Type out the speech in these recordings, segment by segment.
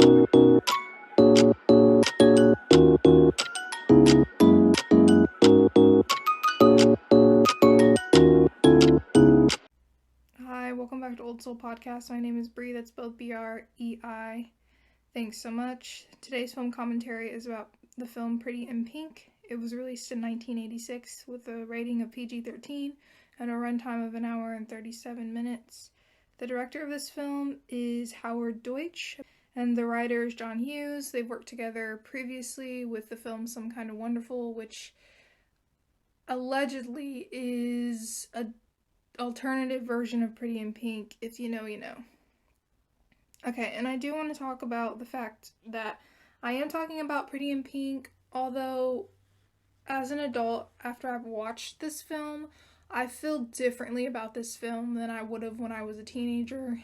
Hi, welcome back to Old Soul Podcast. My name is Bree, that's spelled B-R-E-I. Thanks so much. Today's film commentary is about the film Pretty in Pink. It was released in 1986 with a rating of PG-13 and a runtime of 1 hour and 37 minutes. The director of this film is Deutch, and the writer is Hughes. They've worked together previously with the film Some Kind of Wonderful, which allegedly is a alternative version of Pretty in Pink. If you know, you know. Okay, and I do want to talk about the fact that I am talking about Pretty in Pink, although as an adult, after I've watched this film, I feel differently about this film than I would have when I was a teenager.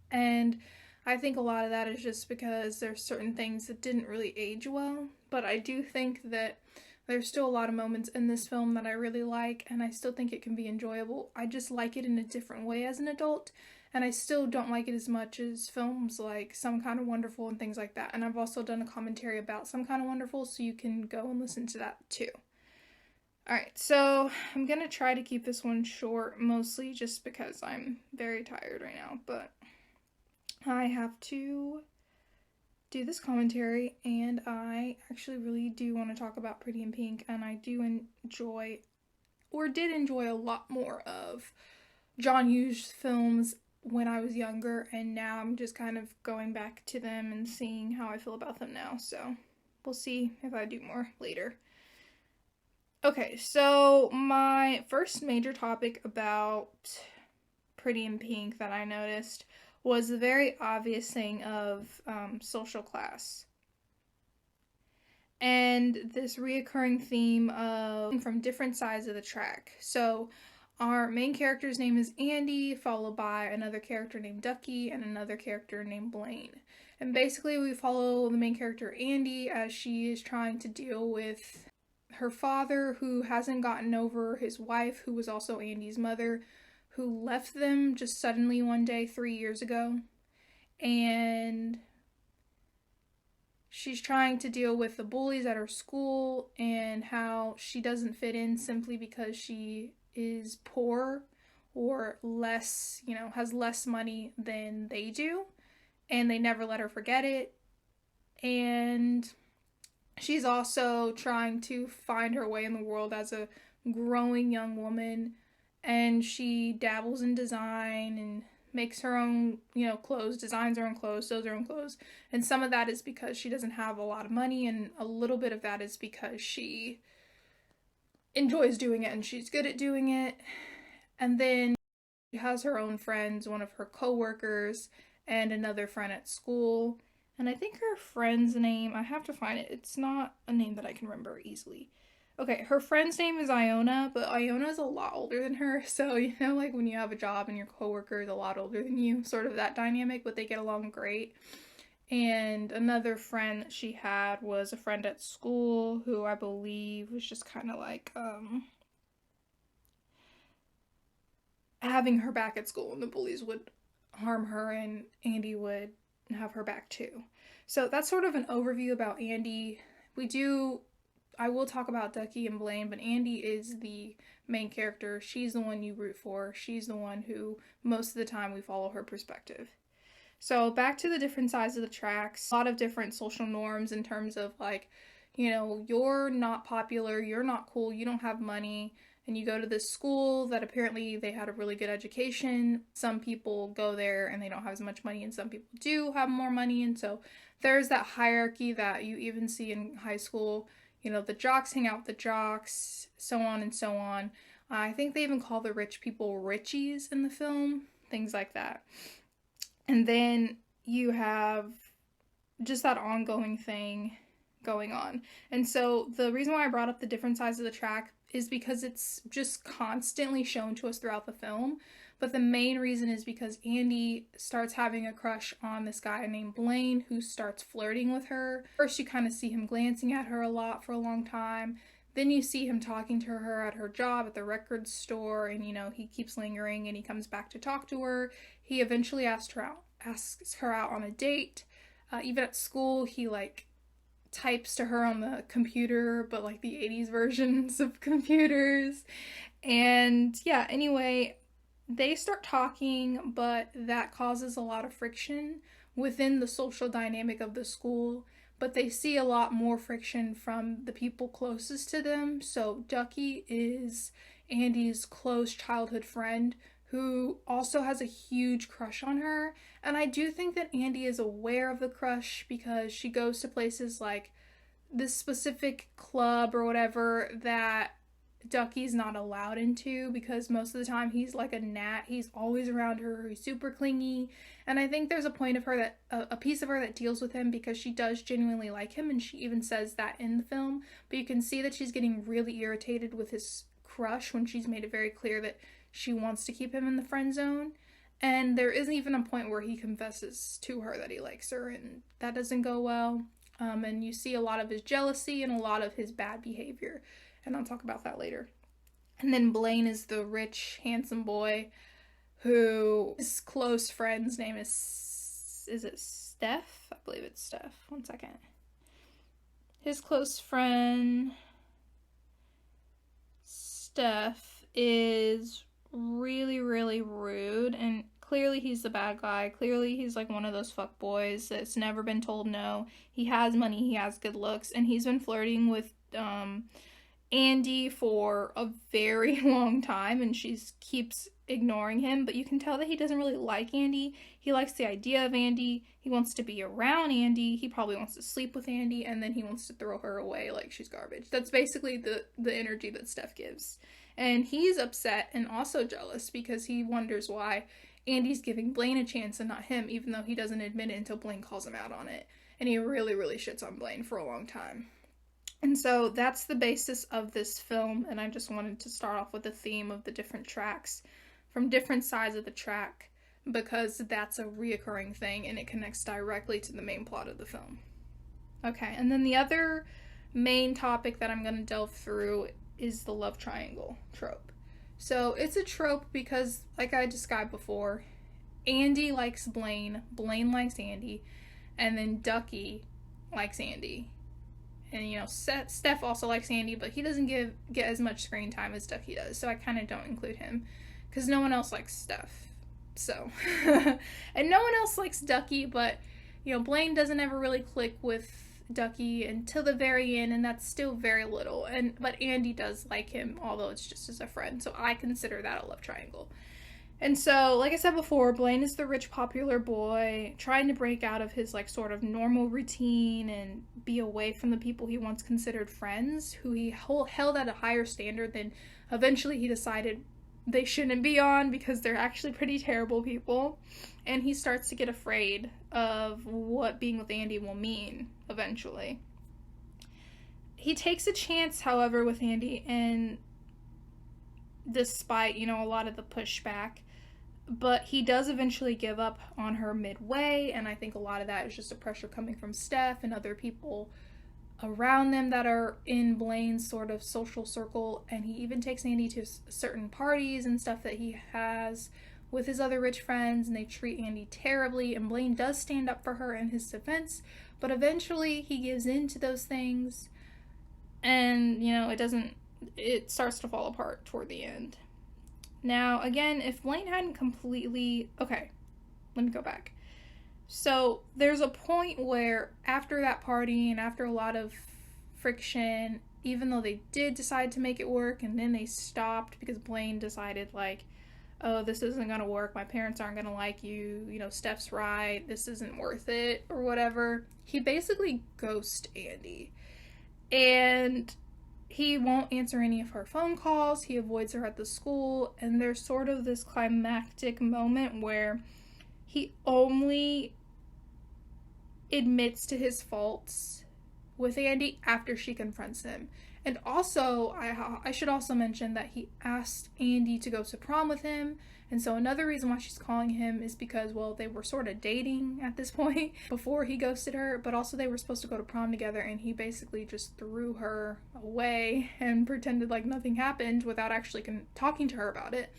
And I think a lot of that is just because there's certain things that didn't really age well, but I do think that there's still a lot of moments in this film that I really like, and I still think it can be enjoyable. I just like it in a different way as an adult, and I still don't like it as much as films like Some Kind of Wonderful and things like that. And I've also done a commentary about Some Kind of Wonderful, so you can go and listen to that too. Alright, so I'm gonna try to keep this one short, mostly just because I'm very tired right now, but I have to do this commentary, and I actually really do want to talk about Pretty in Pink, and I do enjoy, or did enjoy, a lot more of John Hughes films when I was younger, and now I'm just kind of going back to them and seeing how I feel about them now, so we'll see if I do more later. Okay, so my first major topic about Pretty in Pink that I noticed was the very obvious thing of social class. And this reoccurring theme of from different sides of the track. So our main character's name is Andie, followed by another character named Ducky and another character named Blane. And basically we follow the main character Andie as she is trying to deal with her father, who hasn't gotten over his wife, who was also Andie's mother, who left them just suddenly one day 3 years ago. And she's trying to deal with the bullies at her school and how she doesn't fit in simply because she is poor or less, has less money than they do. And they never let her forget it. And she's also trying to find her way in the world as a growing young woman. And she dabbles in design and makes her own, clothes, designs her own clothes, sews her own clothes. And some of that is because she doesn't have a lot of money, and a little bit of that is because she enjoys doing it and she's good at doing it. And then she has her own friends, one of her co-workers and another friend at school. And I think her friend's name, I have to find it. It's not a name that I can remember easily. Okay, her friend's name is Iona, but Iona's a lot older than her, so, like when you have a job and your coworker is a lot older than you, sort of that dynamic, but they get along great. And another friend that she had was a friend at school who I believe was just kind of like, having her back at school, and the bullies would harm her, and Andie would have her back too. So that's sort of an overview about Andie. I will talk about Ducky and Blane, but Andie is the main character. She's the one you root for. She's the one who, most of the time, we follow her perspective. So back to the different sides of the tracks. A lot of different social norms in terms of you're not popular, you're not cool, you don't have money, and you go to this school that apparently they had a really good education. Some people go there and they don't have as much money, and some people do have more money, and so there's that hierarchy that you even see in high school. The jocks hang out with the jocks, so on and so on. I think they even call the rich people Richies in the film, things like that. And then you have just that ongoing thing going on. And so the reason why I brought up the different sides of the track is because it's just constantly shown to us throughout the film. But the main reason is because Andie starts having a crush on this guy named Blane, who starts flirting with her. First, you kind of see him glancing at her a lot for a long time. Then you see him talking to her at her job at the record store, and he keeps lingering, and he comes back to talk to her. He eventually asks her out on a date. Even at school, he like types to her on the computer, but like the 80s versions of computers. And yeah, anyway, they start talking, but that causes a lot of friction within the social dynamic of the school. But they see a lot more friction from the people closest to them. So Ducky is Andie's close childhood friend who also has a huge crush on her. And I do think that Andie is aware of the crush because she goes to places like this specific club or whatever that Ducky's not allowed into, because most of the time he's like a gnat. He's always around her. He's super clingy. And I think there's a point of her that a piece of her that deals with him because she does genuinely like him, and she even says that in the film. But you can see that she's getting really irritated with his crush when she's made it very clear that she wants to keep him in the friend zone. And there isn't even a point where he confesses to her that he likes her, and that doesn't go well. And you see a lot of his jealousy and a lot of his bad behavior. And I'll talk about that later. And then Blane is the rich, handsome boy who his close friend's name is it Steph? I believe it's Steph. One second. His close friend Steph is really, really rude, and clearly he's the bad guy. Clearly he's like one of those fuck boys that's never been told no. He has money, he has good looks, and he's been flirting with Andie for a very long time, and she keeps ignoring him, but you can tell that he doesn't really like Andie. He likes the idea of Andie. He wants to be around Andie. He probably wants to sleep with Andie, and then he wants to throw her away like she's garbage. That's basically the energy that Steph gives. And he's upset and also jealous because he wonders why Andie's giving Blane a chance and not him, even though he doesn't admit it until Blane calls him out on it. And he really, really shits on Blane for a long time. And so that's the basis of this film, and I just wanted to start off with the theme of the different tracks from different sides of the track, because that's a reoccurring thing and it connects directly to the main plot of the film. Okay, and then the other main topic that I'm going to delve through is the love triangle trope. So it's a trope because, like I described before, Andie likes Blane, Blane likes Andie, and then Ducky likes Andie. And, you know, Steph also likes Andie, but he doesn't get as much screen time as Ducky does, so I kind of don't include him, because no one else likes Steph. So, and no one else likes Ducky, but, you know, Blane doesn't ever really click with Ducky until the very end, and that's still very little. But Andie does like him, although it's just as a friend, so I consider that a love triangle. And so, like I said before, Blane is the rich, popular boy trying to break out of his, like, sort of normal routine and be away from the people he once considered friends, who he held at a higher standard than eventually he decided they shouldn't be on because they're actually pretty terrible people. And he starts to get afraid of what being with Andie will mean eventually. He takes a chance, however, with Andie, and despite, you know, a lot of the pushback, but he does eventually give up on her midway, and I think a lot of that is just the pressure coming from Steph and other people around them that are in Blane's sort of social circle, and he even takes Andie to certain parties and stuff that he has with his other rich friends, and they treat Andie terribly, and Blane does stand up for her in his defense, but eventually he gives in to those things, and, you know, it starts to fall apart toward the end. Now, again, if Blane hadn't completely... Okay, let me go back. So, there's a point where after that party and after a lot of friction, even though they did decide to make it work, and then they stopped because Blane decided, like, oh, this isn't gonna work, my parents aren't gonna like you, you know, Steph's right, this isn't worth it, or whatever, he basically ghosts Andie. And he won't answer any of her phone calls, he avoids her at the school, and there's sort of this climactic moment where he only admits to his faults with Andie after she confronts him. And also, I should also mention that he asked Andie to go to prom with him, and so another reason why she's calling him is because, well, they were sort of dating at this point before he ghosted her, but also they were supposed to go to prom together, and he basically just threw her away and pretended like nothing happened without actually talking to her about it.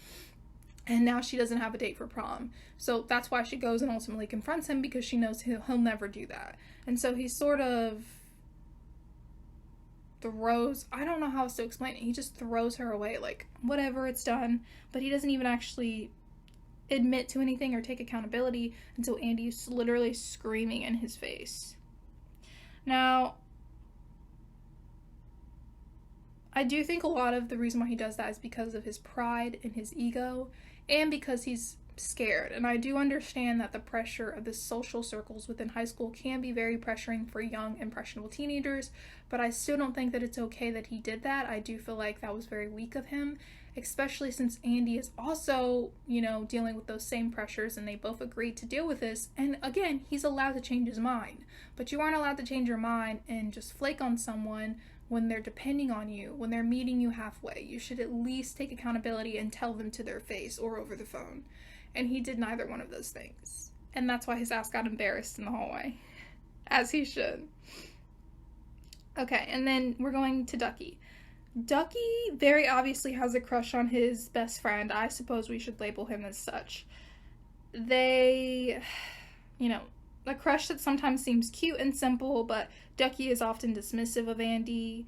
And now she doesn't have a date for prom. So that's why she goes and ultimately confronts him, because she knows he'll never do that. And so he sort of throws, I don't know how else to explain it. He just throws her away, like, whatever, it's done. But he doesn't even actually admit to anything or take accountability until Andie's literally screaming in his face. Now, I do think a lot of the reason why he does that is because of his pride and his ego, and because he's scared. And I do understand that the pressure of the social circles within high school can be very pressuring for young, impressionable teenagers, but I still don't think that it's okay that he did that. I do feel like that was very weak of him, especially since Andie is also, dealing with those same pressures, and they both agreed to deal with this. And again, he's allowed to change his mind, but you aren't allowed to change your mind and just flake on someone when they're depending on you, when they're meeting you halfway. You should at least take accountability and tell them to their face or over the phone. And he did neither one of those things. And that's why his ass got embarrassed in the hallway. As he should. Okay, and then we're going to Ducky. Ducky very obviously has a crush on his best friend. I suppose we should label him as such. They, a crush that sometimes seems cute and simple, but Ducky is often dismissive of Andie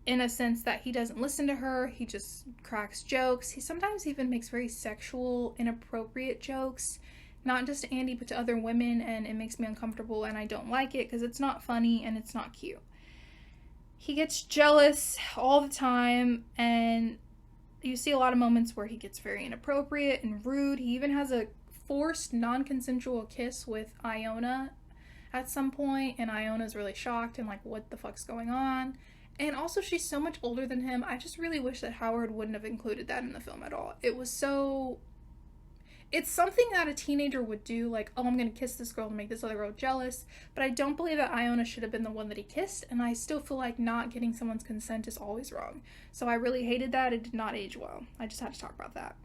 in a sense that he doesn't listen to her. He just cracks jokes. He sometimes even makes very sexual, inappropriate jokes, not just to Andie, but to other women, and it makes me uncomfortable, and I don't like it because it's not funny and it's not cute. He gets jealous all the time, and you see a lot of moments where he gets very inappropriate and rude. He even has a forced, non-consensual kiss with Iona at some point, and Iona's really shocked and like, what the fuck's going on? And also, she's so much older than him. I just really wish that Howard wouldn't have included that in the film at all. It's something that a teenager would do, like, oh, I'm gonna kiss this girl to make this other girl jealous, but I don't believe that Iona should have been the one that he kissed, and I still feel like not getting someone's consent is always wrong. So I really hated that. It did not age well. I just had to talk about that.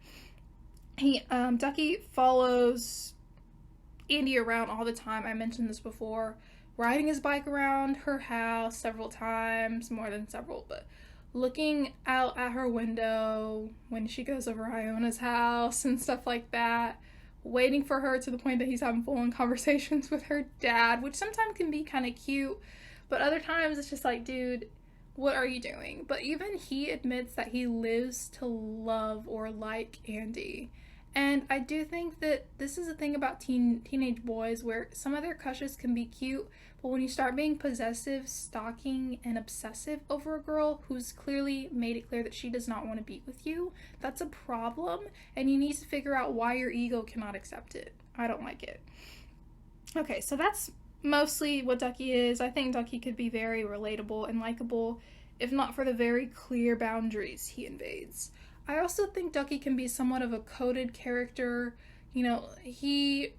Ducky follows Andie around all the time. I mentioned this before, riding his bike around her house several times, more than several, but looking out at her window when she goes over Iona's house and stuff like that, waiting for her to the point that he's having full-on conversations with her dad, which sometimes can be kind of cute, but other times it's just like, dude, what are you doing? But even he admits that he lives to love or like Andie. And I do think that this is a thing about teenage boys, where some of their crushes can be cute, but when you start being possessive, stalking, and obsessive over a girl who's clearly made it clear that she does not want to be with you, that's a problem, and you need to figure out why your ego cannot accept it. I don't like it. Okay, so that's mostly what Ducky is. I think Ducky could be very relatable and likable, if not for the very clear boundaries he invades. I also think Ducky can be somewhat of a coded character. He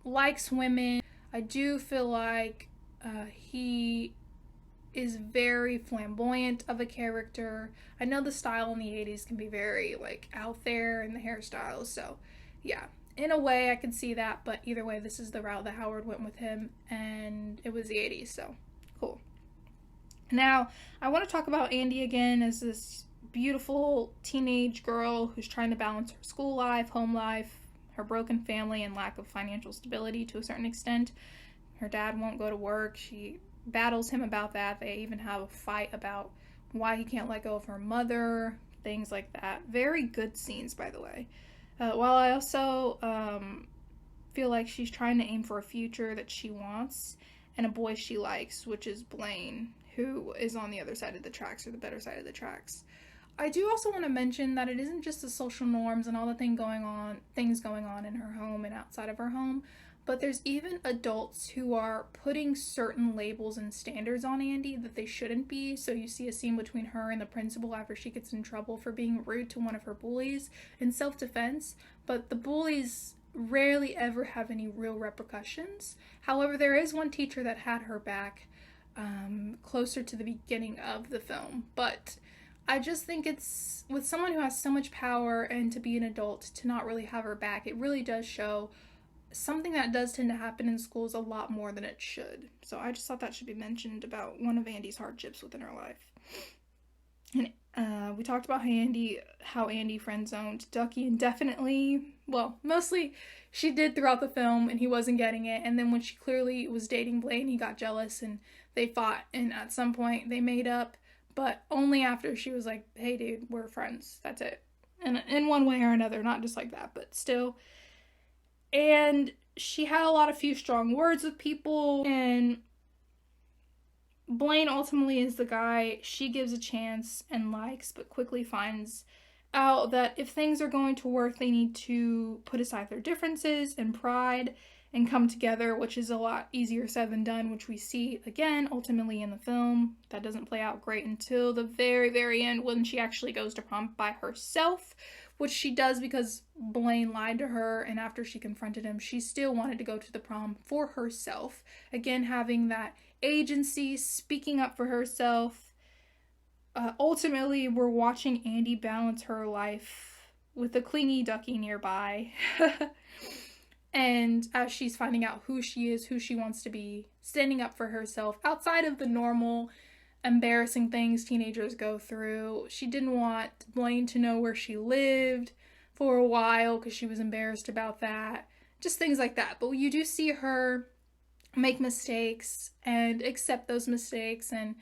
likes women. I do feel like he is very flamboyant of a character. I know the style in the 80s can be very, out there in the hairstyles. So, yeah. In a way, I could see that. But either way, this is the route that Howard went with him. And it was the 80s. So, cool. Now, I want to talk about Andie again as this beautiful teenage girl who's trying to balance her school life, home life, her broken family, and lack of financial stability to a certain extent. Her dad won't go to work. She battles him about that. They even have a fight about why he can't let go of her mother, things like that. Very good scenes, by the way. While I also feel like she's trying to aim for a future that she wants and a boy she likes, which is Blane, who is on the other side of the tracks, or the better side of the tracks. I do also want to mention that it isn't just the social norms and all the things going on in her home and outside of her home, but there's even adults who are putting certain labels and standards on Andie that they shouldn't be. So you see a scene between her and the principal after she gets in trouble for being rude to one of her bullies in self-defense, but the bullies rarely ever have any real repercussions. However, there is one teacher that had her back closer to the beginning of the film, but I just think it's, with someone who has so much power and to be an adult, to not really have her back, it really does show something that does tend to happen in schools a lot more than it should. So I just thought that should be mentioned about one of Andie's hardships within her life. And We talked about how Andie friend-zoned Ducky indefinitely. Well, mostly she did throughout the film, and he wasn't getting it. And then when she clearly was dating Blane, he got jealous, and they fought. And at some point, they made up, but only after she was like, "Hey, dude, we're friends. That's it." And in one way or another, not just like that, but still. And she had a few strong words with people, and Blane ultimately is the guy she gives a chance and likes, but quickly finds out that if things are going to work, they need to put aside their differences and pride and come together, which is a lot easier said than done, which we see again ultimately in the film. That doesn't play out great until the very, very end when she actually goes to prom by herself, which she does because Blane lied to her, and after she confronted him, she still wanted to go to the prom for herself. Again, having that agency, speaking up for herself. Ultimately, we're watching Andie balance her life with a clingy Ducky nearby. And as she's finding out who she is, who she wants to be, standing up for herself outside of the normal embarrassing things teenagers go through. She didn't want Blane to know where she lived for a while because she was embarrassed about that. Just things like that. But you do see her make mistakes and accept those mistakes and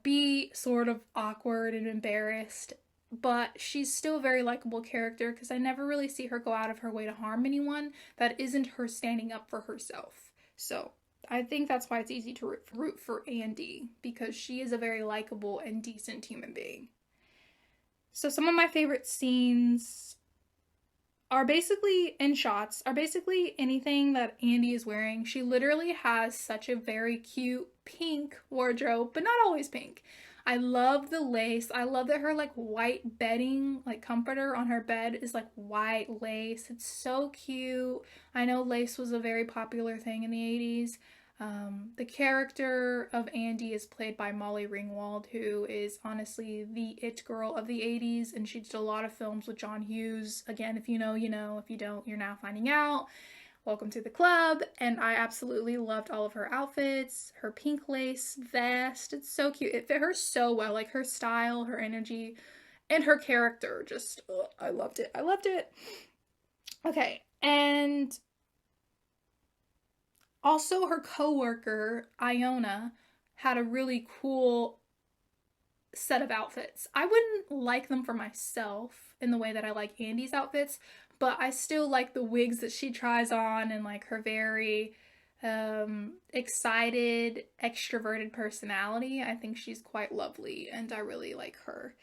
be sort of awkward and embarrassed. But she's still a very likable character because I never really see her go out of her way to harm anyone that isn't her standing up for herself. So I think that's why it's easy to root for Andie, because she is a very likable and decent human being. So some of my favorite scenes are basically anything that Andie is wearing. She literally has such a very cute pink wardrobe, but not always pink. I love the lace. I love that her white bedding, comforter on her bed is white lace. It's so cute. I know lace was a very popular thing in the 80s. The character of Andie is played by Molly Ringwald, who is honestly the it girl of the 80s, and she did a lot of films with John Hughes. Again, if you know, you know. If you don't, you're now finding out. Welcome to the club. And I absolutely loved all of her outfits, her pink lace vest. It's so cute. It fit her so well, her style, her energy, and her character. Just, I loved it. I loved it. Okay, and also her co-worker, Iona, had a really cool set of outfits. I wouldn't like them for myself in the way that I like Andie's outfits, but I still like the wigs that she tries on and her very excited, extroverted personality. I think she's quite lovely and I really like her.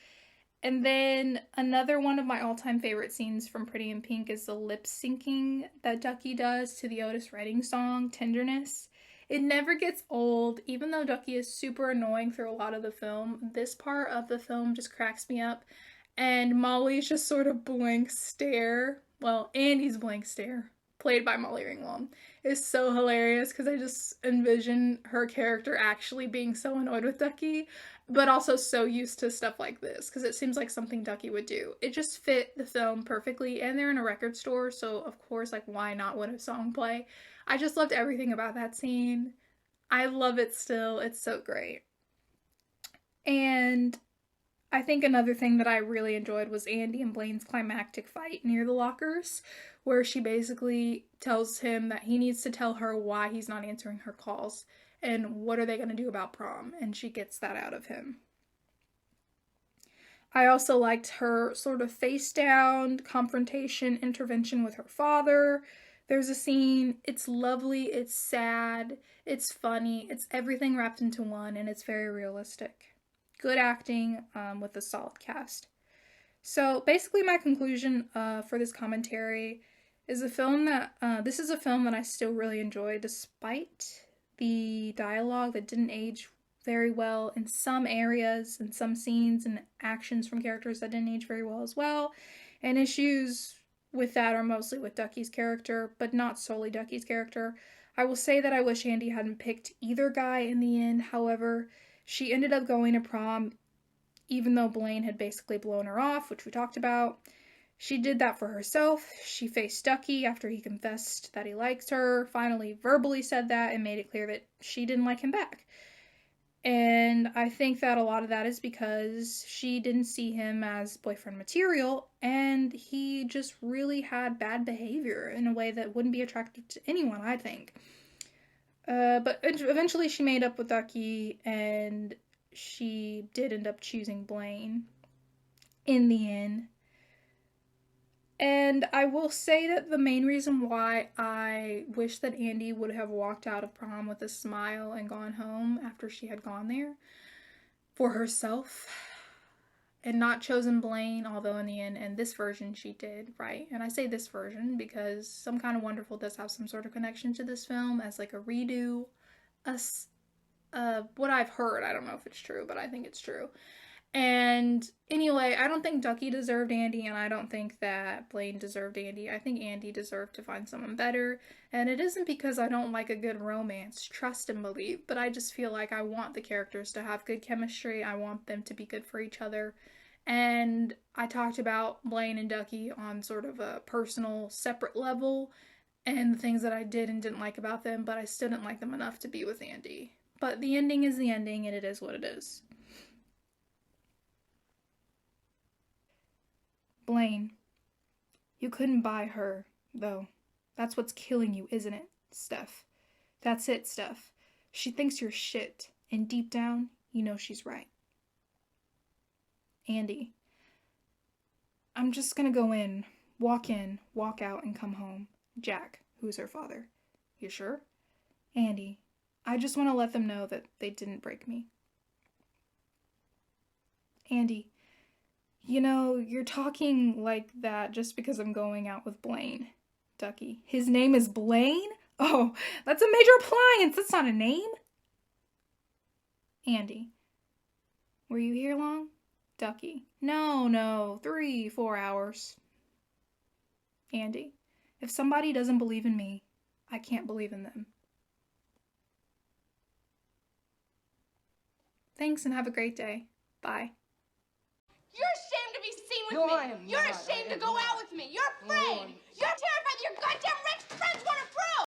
And then another one of my all-time favorite scenes from Pretty in Pink is the lip syncing that Ducky does to the Otis Redding song, Tenderness. It never gets old, even though Ducky is super annoying through a lot of the film. This part of the film just cracks me up. And Molly's just sort of blank stare, Andie's blank stare, played by Molly Ringwald, is so hilarious because I just envision her character actually being so annoyed with Ducky, but also so used to stuff like this because it seems like something Ducky would do. It just fit the film perfectly, and they're in a record store, so of course, why not let a song play? I just loved everything about that scene. I love it still. It's so great. And I think another thing that I really enjoyed was Andie and Blane's climactic fight near the lockers, where she basically tells him that he needs to tell her why he's not answering her calls and what are they going to do about prom, and she gets that out of him. I also liked her sort of face down confrontation intervention with her father. There's a scene, it's lovely, it's sad, it's funny, it's everything wrapped into one, and it's very realistic. Good acting with a solid cast. So basically my conclusion for this commentary is this is a film that I still really enjoy despite the dialogue that didn't age very well in some areas and some scenes and actions from characters that didn't age very well as well. And issues with that are mostly with Ducky's character, but not solely Ducky's character. I will say that I wish Andie hadn't picked either guy in the end. However, she ended up going to prom even though Blane had basically blown her off, which we talked about. She did that for herself. She faced Ducky after he confessed that he liked her, finally verbally said that, and made it clear that she didn't like him back. And I think that a lot of that is because she didn't see him as boyfriend material, and he just really had bad behavior in a way that wouldn't be attractive to anyone, I think. But eventually she made up with Ducky, and she did end up choosing Blane in the end. And I will say that the main reason why I wish that Andie would have walked out of prom with a smile and gone home after she had gone there for herself and not chosen Blane, although in the end, in this version, she did, right? And I say this version because Some Kind of Wonderful does have some sort of connection to this film as like a redo. What I've heard, I don't know if it's true, but I think it's true. And anyway, I don't think Ducky deserved Andie, and I don't think that Blane deserved Andie. I think Andie deserved to find someone better. And it isn't because I don't like a good romance, trust and believe, but I just feel like I want the characters to have good chemistry. I want them to be good for each other. And I talked about Blane and Ducky on sort of a personal, separate level, and the things that I did and didn't like about them, but I still didn't like them enough to be with Andie. But the ending is the ending, and it is what it is. Blane, you couldn't buy her, though. That's what's killing you, isn't it, Steph? That's it, Steph. She thinks you're shit, and deep down, you know she's right. Andie, I'm just gonna go in, walk out, and come home. Jack, who's her father. You sure? Andie, I just want to let them know that they didn't break me. Andie, you know, you're talking like that just because I'm going out with Blane. Ducky, his name is Blane? Oh, that's a major appliance. That's not a name. Andie, were you here long? Ducky, no, 3-4 hours. Andie, if somebody doesn't believe in me, I can't believe in them. Thanks and have a great day. Bye. You're ashamed to be seen with me. You're ashamed to go out with me. You're